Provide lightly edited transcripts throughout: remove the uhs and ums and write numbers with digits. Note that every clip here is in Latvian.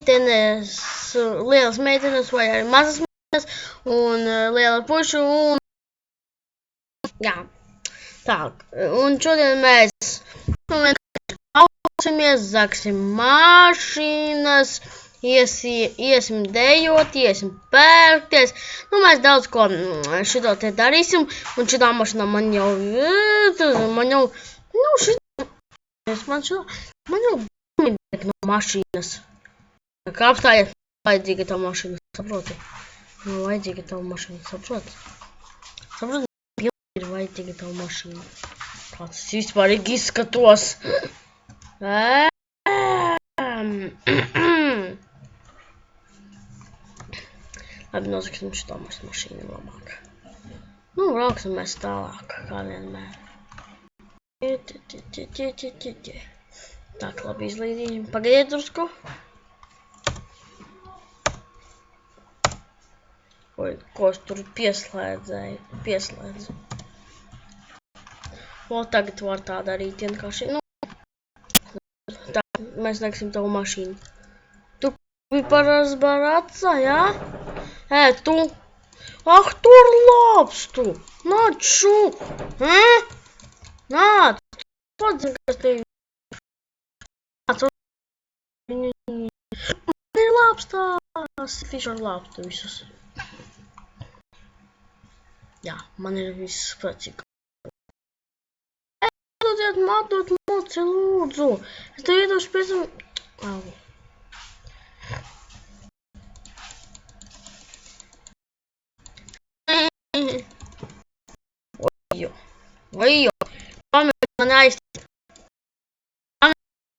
meitenes, lielas meitenes vai arī mazas meitenes un liela pušu un jā, tā. Un šodien mēs kausimies, zaksim mašīnas, iesim dejot, iesim pērkties. Nu, mēs daudz ko šito te darīsim. Un šitā mašīnā man jau deg no mašīnas. Kā apstājies, vajadzīga tā mašīna, saproti? Vajadzīga tā mašīna, saproti? Saproti, ir vajadzīga tā mašīna. Kā tas vispārīgi izskatos? Labi, nozaksim šitā mašīnu labāk. Nu, brauksim mēs tālāk, kā vienmēr. Tak, labi izlīdījumi. Pagaidiet drusku. Oi, ko es tur pieslēdzu. O, tagad var tā darīt vienkārši. Nu, tā, mēs neksim tavu mašīnu. Tu biji parazbarāca, jā? Tu. Ah, tur labs tu. Nāc šu. Nāc. Padzim, kas tevi. Nāc. Man ir labs tās. Fišu ar labstu visus. Jā, man ir viss pracīgi. Dodiet moci, lūdzu. Es tev iedošu pēc tam. Ojo. Pamēr man aiztiek.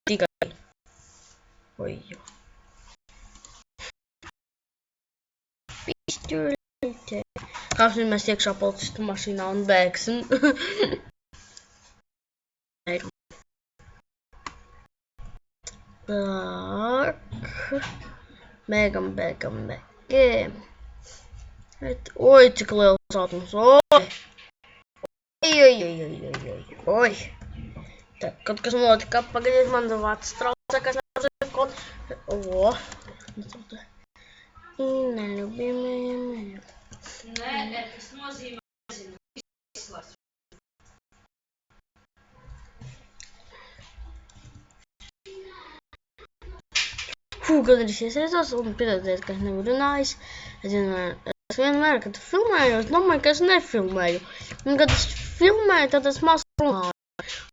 Tikai. Ojo. Pišķurīte. Kāpsim mēs iekšā policistu mašīnā un bēgsim. Tak. Bēgam. Oi, cik liels ātrums. Oi. Tak, kaut kas notika. Pagaidiet, man vārds traucē, kas nevar ko. O. Neļubimiem. Nē, tas nozīmē, izslēgt. Gandrīz iesaistos un piedodiet, ka es nevaru runājis. Es vienmēr, kad filmēju, es domāju, ka es nefilmēju. Un, kad es filmēju, tad es maz runāju.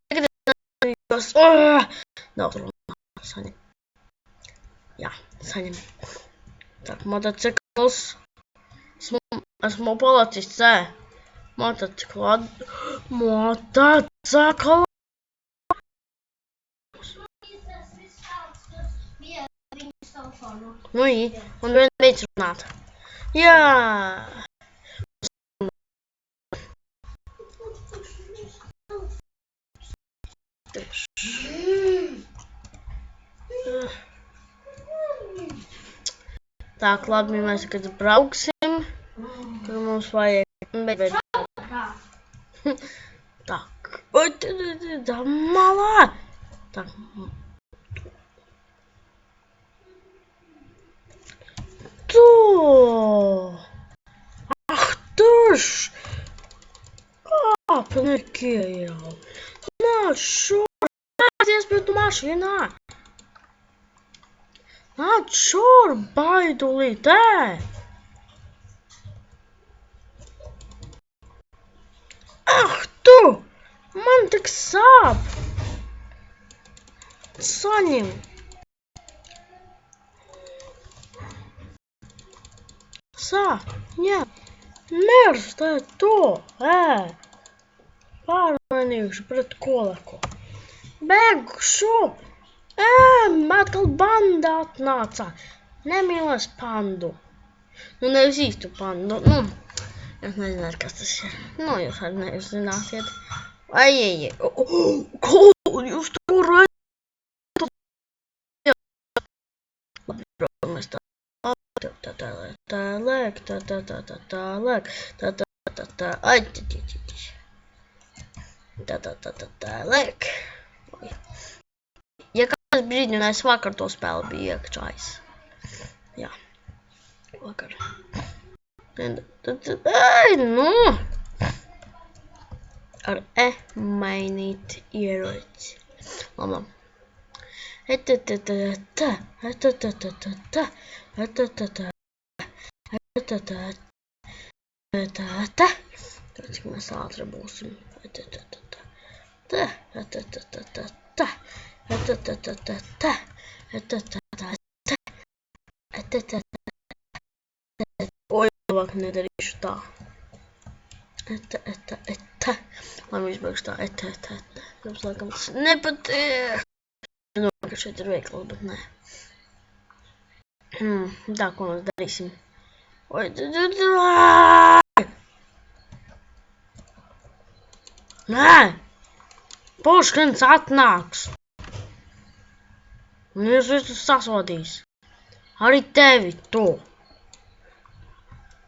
Tagad es daudz runāju. Saņem. Jā, saņem. Tak, motocikls. Esmu policists, Motocikls. Nu, un vien beidz runāt. Jā. Tā, labi, mēs kad brauksim, tur mums vajag Tak. Oi, tā malā. Tak. Tu! Ach, tuš! Kāpniekie jau! Nāc šur! Nācies pie tu mašīnā! Nāc šur, baidulīt, Ach, tu! Man tik sāp! Saņem! Jā, mirstē to, pārmainījuši pret koleku. Bēgšu, atkal banda atnāca. Nemīlas pandu. Nu, nevis īstu pandu, jūs nezināt, kas tas ir. Nu, jūs arī nezināsiet. Ai, ko jūs tur redzat? Labi, mēs tā. Ja kāds brīdinājis vakar to spēli bija iekšājis. Jā. Vakar. Ei, nu! Ar mainīt ieroci. Labi. Cik mēs ātri būsim. Oi, labāk nedarīšu tā. Lai viņš beigšu tā. Jums laikam tas nepatīk. Es domāju, ka šeit ir veikls, bet nē. Tā, ko mēs darīsim? Oi, nē! Puškins atnāks! Un jūs visus sasodīs. Arī tevi, tu!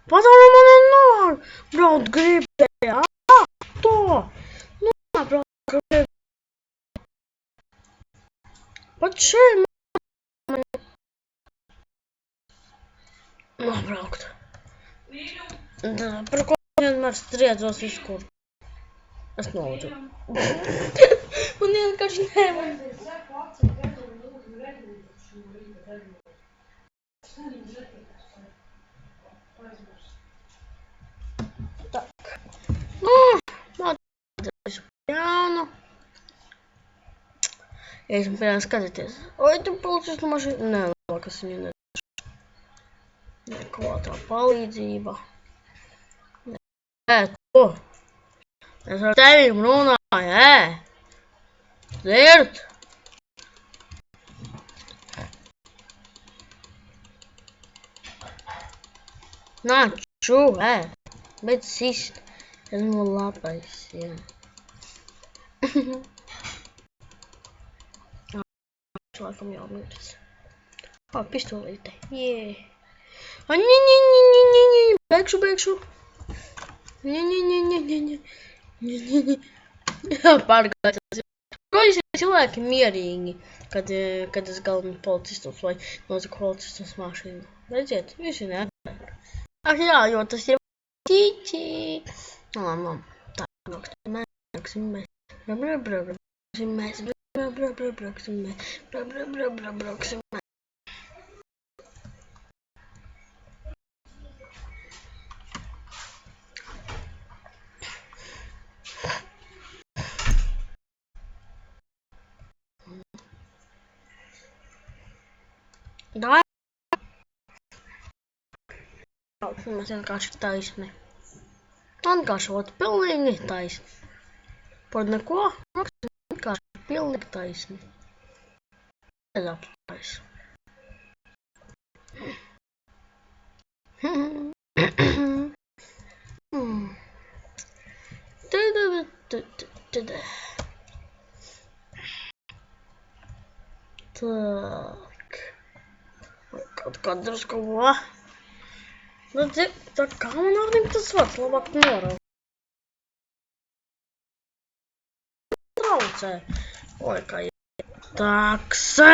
Padomā mani braukt gribēja! To! Braukt gribēja! Pat šeit mani nobraukt. Par ko vienmēr striedzos viskur. Es nolūdzu. Un vienkārši nevar. Tak. Mācīties jaunu. Iesim pirmā skatīties. Oi, tu policistu mašīnu. Nē, labāk es viņu nedašu. Neko tā palīdzība. Nē, to. Es ar tevim runāju, Dzird? Nāču, bet sist. Esmu labais, jā. Laikam jau mirs. Pistolīte, jē. Beigšu. Pārgājās. Ko jūs cilvēki mierīgi, kad es galvenu policistus vai nozaku policistus mašīnu? Redziet, visi neapēr. Ak jā, jo tas ir ķīķī. Labi. Tā, brauksim mēs. Brauksim mēs. Mēs vienkārši taisni. Vienkārši pilnīgi taisni. Par neko vienkārši pilnīgi taisni. Es apstājas. Tak. Kaut kā drusku tā kā man nav tas vārds, labāk noraukt. Traucē. Oi, kā takse.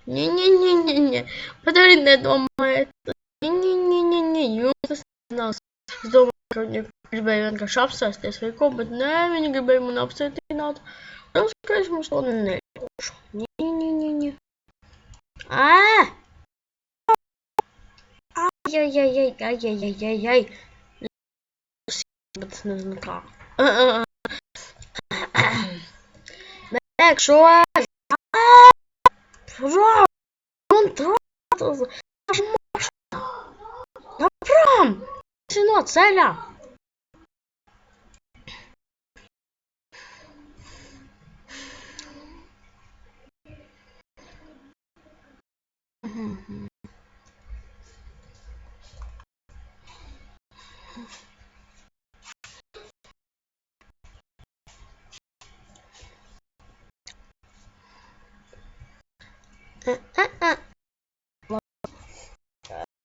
Не. Подари nedomājiet. Jums tas nav. Es domāju, ka viņi gribēja vienkārši apsēsties vai ko, bet nē, viņi gribēja man apsētināt. Un es, ka es mums to neļaušu. Ai. Bet es nezinu kā. Bēgšu. Un trātos. Prom! Tas ir no ceļā.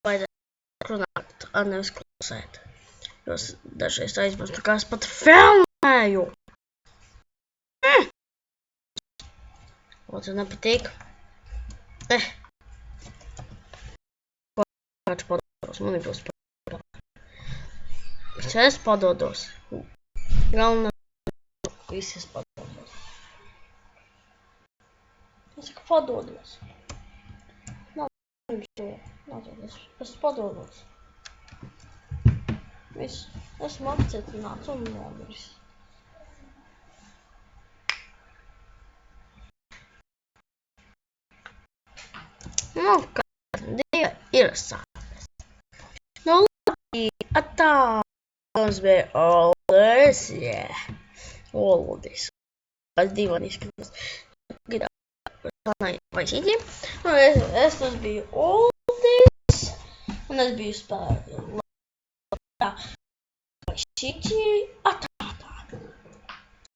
Vajadzētu runāt, nevis klusēt. Jo es dažreiz aizmirstu, kā es pat filmēju. Otru nepatīk. Kāds padodos, man ir būs padodos. Es padodos. Galvenā, visi es padodos. Es saku padodos. Es padodos. Viss, esmu apcietināts un nomiris. Nu, kā Dieva ir sāpes. Nu, labi, atā. Mums bija Oldis, Oldis. Es divan izskatās. Maisīti. Es tas biju Oldis. Un es biju spēlēt. Maisīti. Atā.